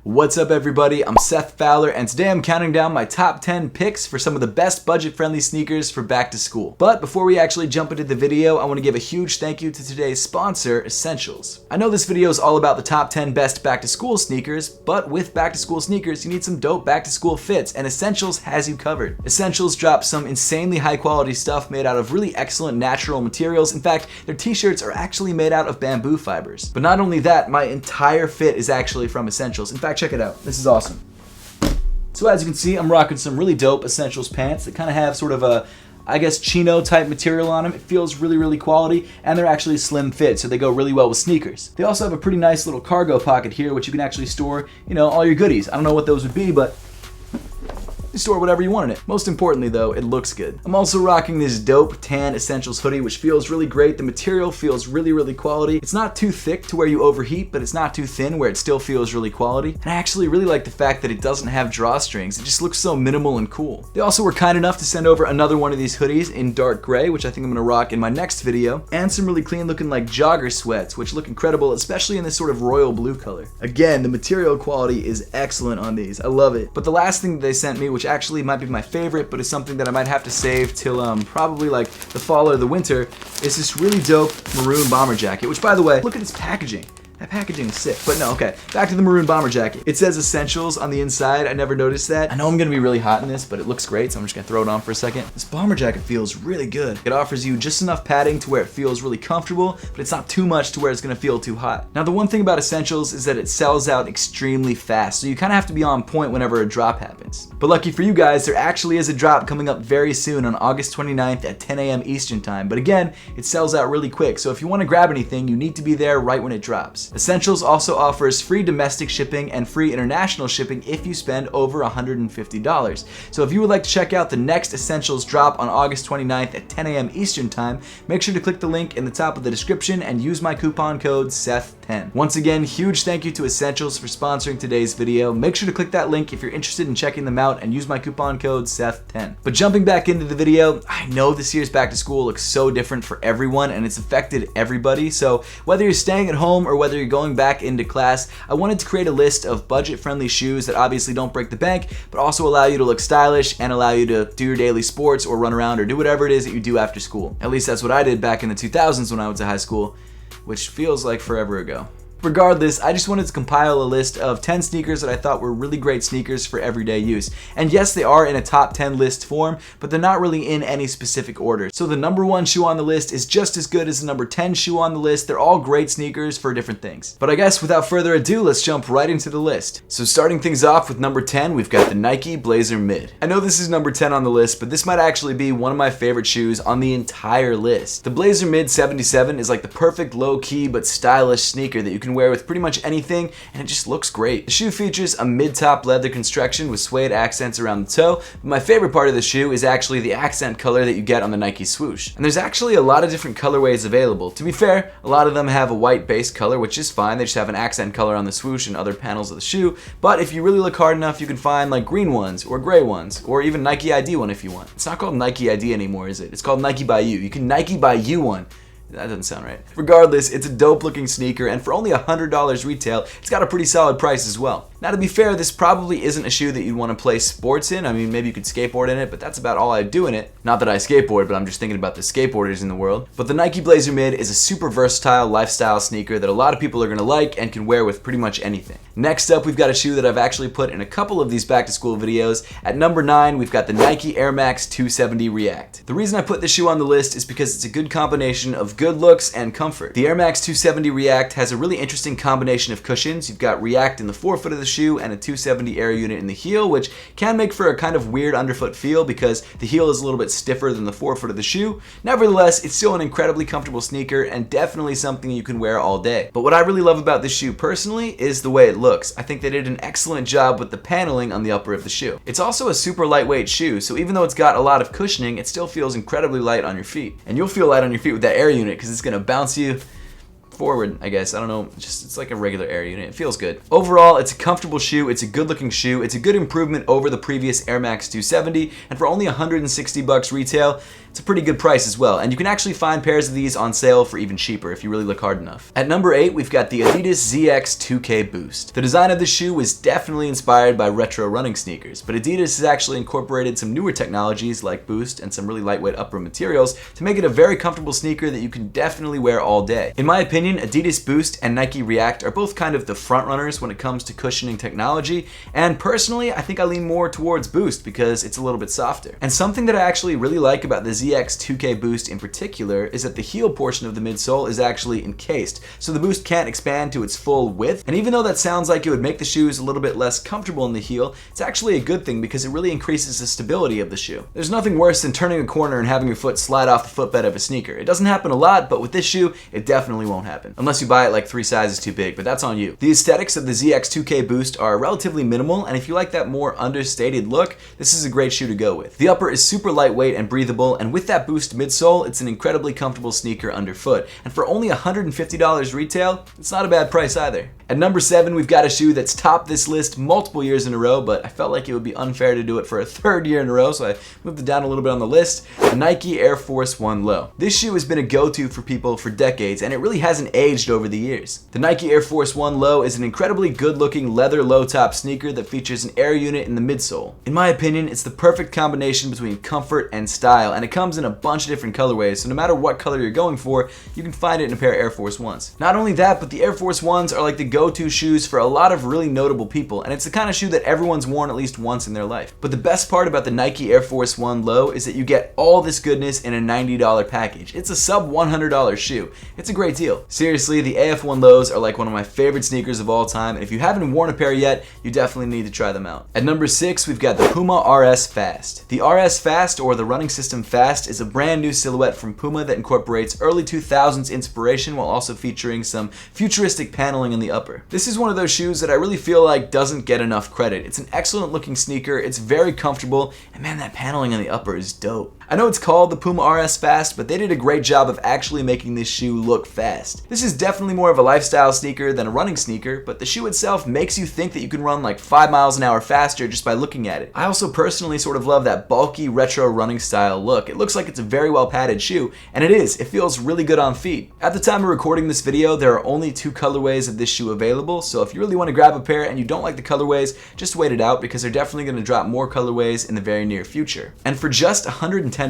What's up everybody, I'm Seth Fowler and today I'm counting down my top 10 picks for some of the best budget-friendly sneakers for back to school. But before we actually jump into the video, I want to give a huge thank you to today's sponsor, Essentials. I know this video is all about the top 10 best back to school sneakers, but with back to school sneakers you need some dope back to school fits and Essentials has you covered. Essentials drops some insanely high quality stuff made out of really excellent natural materials. In fact, their t-shirts are actually made out of bamboo fibers. But not only that, my entire fit is actually from Essentials. In fact, check it out. This is awesome. So as you can see, I'm rocking some really dope Essentials pants that kind of have sort of a, I guess, chino type material on them. It feels really quality and they're actually slim fit, so they go really well with sneakers. They also have a pretty nice little cargo pocket here, which you can actually store, all your goodies. I don't know what those would be, but you store whatever you want in it. Most importantly though, it looks good. I'm also rocking this dope tan Essentials hoodie, which feels really great. The material feels really quality. It's not too thick to where you overheat, but it's not too thin where it still feels really quality. And I actually really like the fact that it doesn't have drawstrings. It just looks so minimal and cool. They also were kind enough to send over another one of these hoodies in dark gray, which I think I'm gonna rock in my next video, and some really clean looking like jogger sweats, which look incredible, especially in this sort of royal blue color. Again, the material quality is excellent on these. I love it. But the last thing that they sent me, which actually might be my favorite, but is something that I might have to save till probably like the fall or the winter, is this really dope maroon bomber jacket, which by the way, look at its packaging. That packaging is sick. But no, okay, back to the maroon bomber jacket. It says Essentials on the inside. I never noticed that. I know I'm gonna be really hot in this, but it looks great, so I'm just gonna throw it on for a second. This bomber jacket feels really good. It offers you just enough padding to where it feels really comfortable, but it's not too much to where it's gonna feel too hot. Now, the one thing about Essentials is that it sells out extremely fast, so you kind of have to be on point whenever a drop happens. But lucky for you guys, there actually is a drop coming up very soon on August 29th at 10 a.m. Eastern time. But again, it sells out really quick, so if you wanna grab anything, you need to be there right when it drops. Essentials also offers free domestic shipping and free international shipping if you spend over $150. So if you would like to check out the next Essentials drop on August 29th at 10 a.m. Eastern time, make sure to click the link in the top of the description and use my coupon code SETH10. Once again, huge thank you to Essentials for sponsoring today's video. Make sure to click that link if you're interested in checking them out and use my coupon code SETH10. But jumping back into the video, I know this year's back to school looks so different for everyone and it's affected everybody. So whether you're staying at home or whether you're going back into class, I wanted to create a list of budget-friendly shoes that obviously don't break the bank, but also allow you to look stylish and allow you to do your daily sports or run around or do whatever it is that you do after school. At least that's what I did back in the 2000s when I went to high school, which feels like forever ago. Regardless, I just wanted to compile a list of 10 sneakers that I thought were really great sneakers for everyday use. And yes, they are in a top 10 list form, but they're not really in any specific order. So the number 1 shoe on the list is just as good as the number 10 shoe on the list. They're all great sneakers for different things. But I guess without further ado, let's jump right into the list. So starting things off with number 10, we've got the Nike Blazer Mid. I know this is number 10 on the list, but this might actually be one of my favorite shoes on the entire list. The Blazer Mid 77 is like the perfect low-key but stylish sneaker that you can wear with pretty much anything, and it just looks great. The shoe features a mid-top leather construction with suede accents around the toe, but my favorite part of the shoe is actually the accent color that you get on the Nike swoosh. And there's actually a lot of different colorways available. To be fair, a lot of them have a white base color, which is fine. They just have an accent color on the swoosh and other panels of the shoe, but if you really look hard enough, you can find like green ones or gray ones, or even Nike ID one if you want. It's not called Nike ID anymore, is it? It's called Nike by You. You can Nike by You one. That doesn't sound right. Regardless, it's a dope looking sneaker, and for only $100 retail, it's got a pretty solid price as well. Now to be fair, this probably isn't a shoe that you'd want to play sports in. I mean, maybe you could skateboard in it, but that's about all I'd do in it. Not that I skateboard, but I'm just thinking about the skateboarders in the world. But the Nike Blazer Mid is a super versatile lifestyle sneaker that a lot of people are gonna like and can wear with pretty much anything. Next up, we've got a shoe that I've actually put in a couple of these back to school videos. At number 9, we've got the Nike Air Max 270 React. The reason I put this shoe on the list is because it's a good combination of good looks and comfort. The Air Max 270 React has a really interesting combination of cushions. You've got React in the forefoot of the shoe and a 270 Air unit in the heel, which can make for a kind of weird underfoot feel because the heel is a little bit stiffer than the forefoot of the shoe. Nevertheless, it's still an incredibly comfortable sneaker and definitely something you can wear all day. But what I really love about this shoe personally is the way it looks. I think they did an excellent job with the paneling on the upper of the shoe. It's also a super lightweight shoe, so even though it's got a lot of cushioning, it still feels incredibly light on your feet. And you'll feel light on your feet with that Air unit because it's gonna bounce you forward, I guess. I don't know, just it's like a regular Air unit. It feels good. Overall, it's a comfortable shoe, it's a good looking shoe, it's a good improvement over the previous Air Max 270, and for only $160 retail, it's a pretty good price as well, and you can actually find pairs of these on sale for even cheaper if you really look hard enough. At number 8, we've got the Adidas ZX 2K Boost. The design of the shoe was definitely inspired by retro running sneakers, but Adidas has actually incorporated some newer technologies like Boost and some really lightweight upper materials to make it a very comfortable sneaker that you can definitely wear all day. In my opinion, Adidas Boost and Nike React are both kind of the front runners when it comes to cushioning technology, and personally, I think I lean more towards Boost because it's a little bit softer. And something that I actually really like about the ZX 2K Boost in particular is that the heel portion of the midsole is actually encased, so the Boost can't expand to its full width, and even though that sounds like it would make the shoes a little bit less comfortable in the heel, it's actually a good thing because it really increases the stability of the shoe. There's nothing worse than turning a corner and having your foot slide off the footbed of a sneaker. It doesn't happen a lot, but with this shoe, it definitely won't happen. Unless you buy it like 3 sizes too big, but that's on you. The aesthetics of the ZX 2K Boost are relatively minimal, and if you like that more understated look, this is a great shoe to go with. The upper is super lightweight and breathable, and with that Boost midsole, it's an incredibly comfortable sneaker underfoot. And for only $150 retail, it's not a bad price either. At number 7, we've got a shoe that's topped this list multiple years in a row, but I felt like it would be unfair to do it for a 3rd year in a row, so I moved it down a little bit on the list. The Nike Air Force 1 Low. This shoe has been a go-to for people for decades, and it really hasn't aged over the years. The Nike Air Force 1 Low is an incredibly good-looking leather low-top sneaker that features an air unit in the midsole. In my opinion, it's the perfect combination between comfort and style, and it comes in a bunch of different colorways, so no matter what color you're going for, you can find it in a pair of Air Force 1s. Not only that, but the Air Force 1s are like the go-to shoes for a lot of really notable people, and it's the kind of shoe that everyone's worn at least once in their life. But the best part about the Nike Air Force 1 Low is that you get all this goodness in a $90 package. It's a sub $100 shoe. It's a great deal. Seriously, the AF1 Lows are like one of my favorite sneakers of all time, and if you haven't worn a pair yet, you definitely need to try them out. At number 6, we've got the Puma RS Fast. The RS Fast, or the Running System Fast, is a brand new silhouette from Puma that incorporates early 2000s inspiration while also featuring some futuristic paneling in the upper. This is one of those shoes that I really feel like doesn't get enough credit. It's an excellent looking sneaker, it's very comfortable, and man, that paneling on the upper is dope. I know it's called the Puma RS Fast, but they did a great job of actually making this shoe look fast. This is definitely more of a lifestyle sneaker than a running sneaker, but the shoe itself makes you think that you can run like 5 miles an hour faster just by looking at it. I also personally sort of love that bulky retro running style look. It looks like it's a very well padded shoe, and it is. It feels really good on feet. At the time of recording this video, there are only 2 colorways of this shoe available, so if you really want to grab a pair and you don't like the colorways, just wait it out because they're definitely going to drop more colorways in the very near future. And for just $110,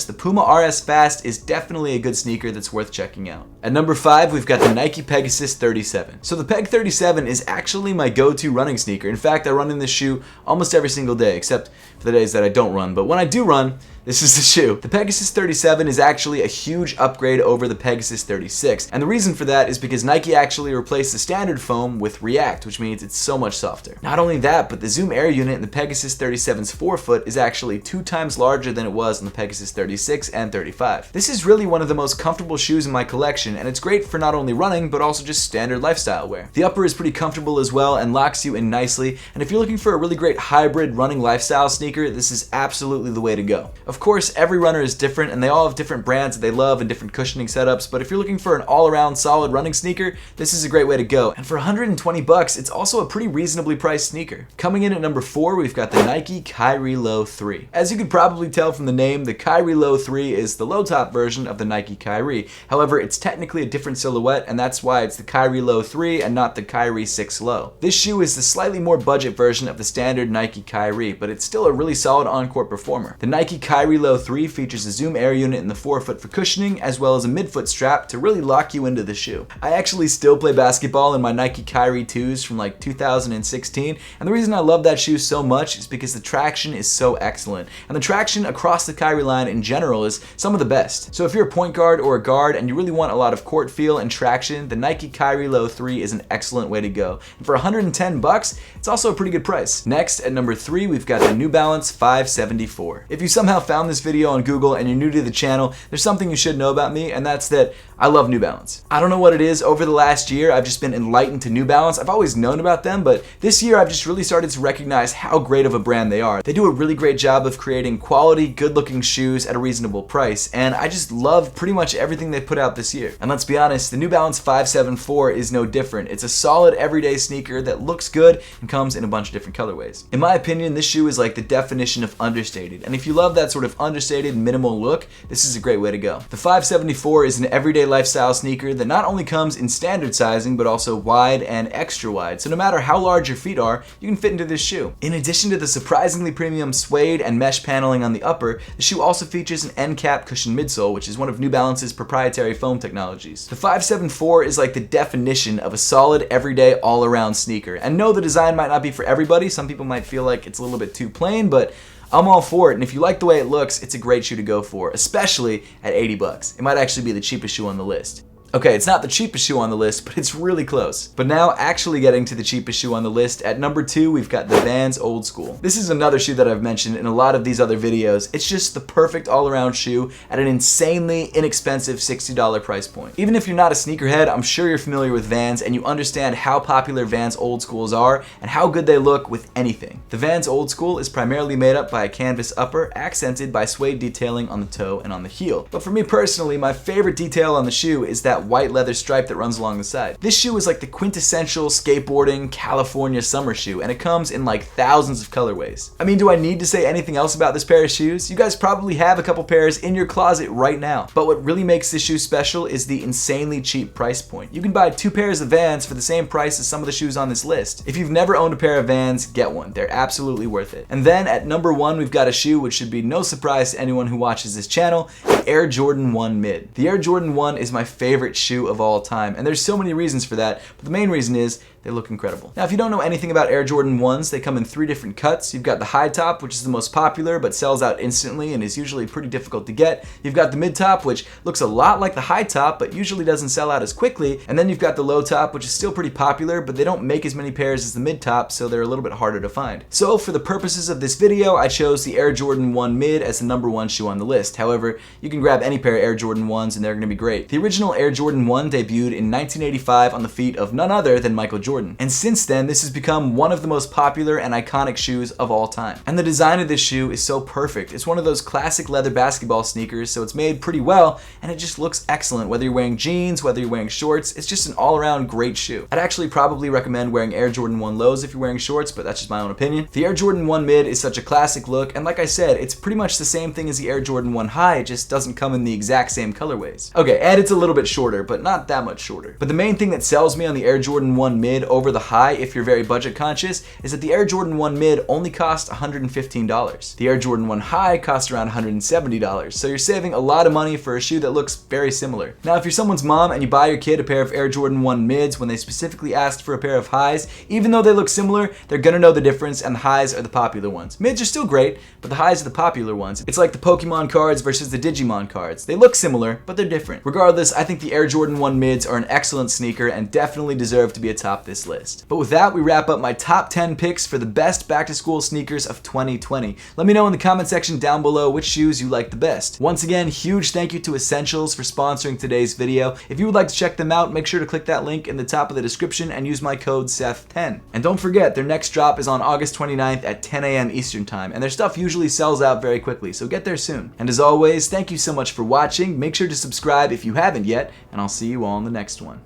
the Puma RS Fast is definitely a good sneaker that's worth checking out. At number 5, we've got the Nike Pegasus 37. So the Peg 37 is actually my go-to running sneaker. In fact, I run in this shoe almost every single day, except for the days that I don't run. But when I do run, this is the shoe. The Pegasus 37 is actually a huge upgrade over the Pegasus 36, and the reason for that is because Nike actually replaced the standard foam with React, which means it's so much softer. Not only that, but the Zoom Air unit in the Pegasus 37's forefoot is actually 2 times larger than it was in the Pegasus 36 and 35. This is really one of the most comfortable shoes in my collection, and it's great for not only running, but also just standard lifestyle wear. The upper is pretty comfortable as well and locks you in nicely, and if you're looking for a really great hybrid running lifestyle sneaker, this is absolutely the way to go. Of course, every runner is different and they all have different brands that they love and different cushioning setups, but if you're looking for an all-around solid running sneaker, this is a great way to go. And for $120, it's also a pretty reasonably priced sneaker. Coming in at number 4, we've got the Nike Kyrie Low 3. As you could probably tell from the name, the Kyrie Low 3 is the low-top version of the Nike Kyrie. However, it's technically a different silhouette, and that's why it's the Kyrie Low 3 and not the Kyrie 6 Low. This shoe is the slightly more budget version of the standard Nike Kyrie, but it's still a really solid on-court performer. The Nike Kyrie Low 3 features a Zoom Air unit in the forefoot for cushioning, as well as a midfoot strap to really lock you into the shoe. I actually still play basketball in my Nike Kyrie 2s from like 2016, and the reason I love that shoe so much is because the traction is so excellent, and the traction across the Kyrie line in general is some of the best. So if you're a point guard or a guard and you really want a lot of court feel and traction, the Nike Kyrie Low 3 is an excellent way to go. And for $110, it's also a pretty good price. Next, at number 3, we've got the New Balance 574. If you somehow found this video on Google and you're new to the channel, there's something you should know about me, and that's that I love New Balance. I don't know what it is. Over the last year, I've just been enlightened to New Balance. I've always known about them, but this year I've just really started to recognize how great of a brand they are. They do a really great job of creating quality, good-looking shoes at a reasonable price, and I just love pretty much everything they put out this year. And let's be honest, the New Balance 574 is no different. It's a solid everyday sneaker that looks good and comes in a bunch of different colorways. In my opinion, this shoe is like the definition of understated, and if you love that sort sort of understated, minimal look, this is a great way to go. The 574 is an everyday lifestyle sneaker that not only comes in standard sizing, but also wide and extra wide. So no matter how large your feet are, you can fit into this shoe. In addition to the surprisingly premium suede and mesh paneling on the upper, the shoe also features an end cap cushion midsole, which is one of New Balance's proprietary foam technologies. The 574 is like the definition of a solid, everyday, all-around sneaker. And no, the design might not be for everybody. Some people might feel like it's a little bit too plain, but I'm all for it, and if you like the way it looks, it's a great shoe to go for, especially at 80 bucks. It might actually be the cheapest shoe on the list. Okay, it's not the cheapest shoe on the list, but it's really close. But now, actually getting to the cheapest shoe on the list, at number 2, we've got the Vans Old School. This is another shoe that I've mentioned in a lot of these other videos. It's just the perfect all-around shoe at an insanely inexpensive $60 price point. Even if you're not a sneakerhead, I'm sure you're familiar with Vans and you understand how popular Vans Old Schools are and how good they look with anything. The Vans Old School is primarily made up by a canvas upper, accented by suede detailing on the toe and on the heel. But for me personally, my favorite detail on the shoe is that white leather stripe that runs along the side. This shoe is like the quintessential skateboarding California summer shoe, and it comes in like thousands of colorways. I mean, do I need to say anything else about this pair of shoes? You guys probably have a couple pairs in your closet right now. But what really makes this shoe special is the insanely cheap price point. You can buy 2 pairs of Vans for the same price as some of the shoes on this list. If you've never owned a pair of Vans, get one. They're absolutely worth it. And then at number 1, we've got a shoe which should be no surprise to anyone who watches this channel, the Air Jordan 1 Mid. The Air Jordan 1 is my favorite shoe of all time, and there's so many reasons for that, but the main reason is they look incredible. Now, if you don't know anything about Air Jordan 1s, they come in 3 different cuts. You've got the high top, which is the most popular, but sells out instantly and is usually pretty difficult to get. You've got the mid top, which looks a lot like the high top, but usually doesn't sell out as quickly. And then you've got the low top, which is still pretty popular, but they don't make as many pairs as the mid top, so they're a little bit harder to find. So for the purposes of this video, I chose the Air Jordan 1 Mid as the number 1 shoe on the list. However, you can grab any pair of Air Jordan 1s and they're gonna be great. The original Air Jordan 1 debuted in 1985 on the feet of none other than Michael Jordan. And since then, this has become one of the most popular and iconic shoes of all time. And the design of this shoe is so perfect. It's one of those classic leather basketball sneakers, so it's made pretty well, and it just looks excellent. Whether you're wearing jeans, whether you're wearing shorts, it's just an all-around great shoe. I'd actually probably recommend wearing Air Jordan 1 lows if you're wearing shorts, but that's just my own opinion. The Air Jordan 1 Mid is such a classic look, and like I said, it's pretty much the same thing as the Air Jordan 1 High, it just doesn't come in the exact same colorways. Okay, and it's a little bit shorter, but not that much shorter. But the main thing that sells me on the Air Jordan 1 Mid over the High, if you're very budget conscious, is that the Air Jordan 1 Mid only costs $115. The Air Jordan 1 High costs around $170, so you're saving a lot of money for a shoe that looks very similar. Now, if you're someone's mom and you buy your kid a pair of Air Jordan 1 Mids when they specifically asked for a pair of Highs, even though they look similar, they're gonna know the difference, and the Highs are the popular ones. Mids are still great, but the Highs are the popular ones. It's like the Pokemon cards versus the Digimon cards. They look similar, but they're different. Regardless, I think the Air Jordan 1 Mids are an excellent sneaker and definitely deserve to be atop this list. But with that, we wrap up my top 10 picks for the best back-to-school sneakers of 2020. Let me know in the comment section down below which shoes you like the best. Once again, huge thank you to Essentials for sponsoring today's video. If you would like to check them out, make sure to click that link in the top of the description and use my code Seth10. And don't forget, their next drop is on August 29th at 10 a.m. Eastern Time, and their stuff usually sells out very quickly, so get there soon. And as always, thank you so much for watching. Make sure to subscribe if you haven't yet, and I'll see you all in the next one.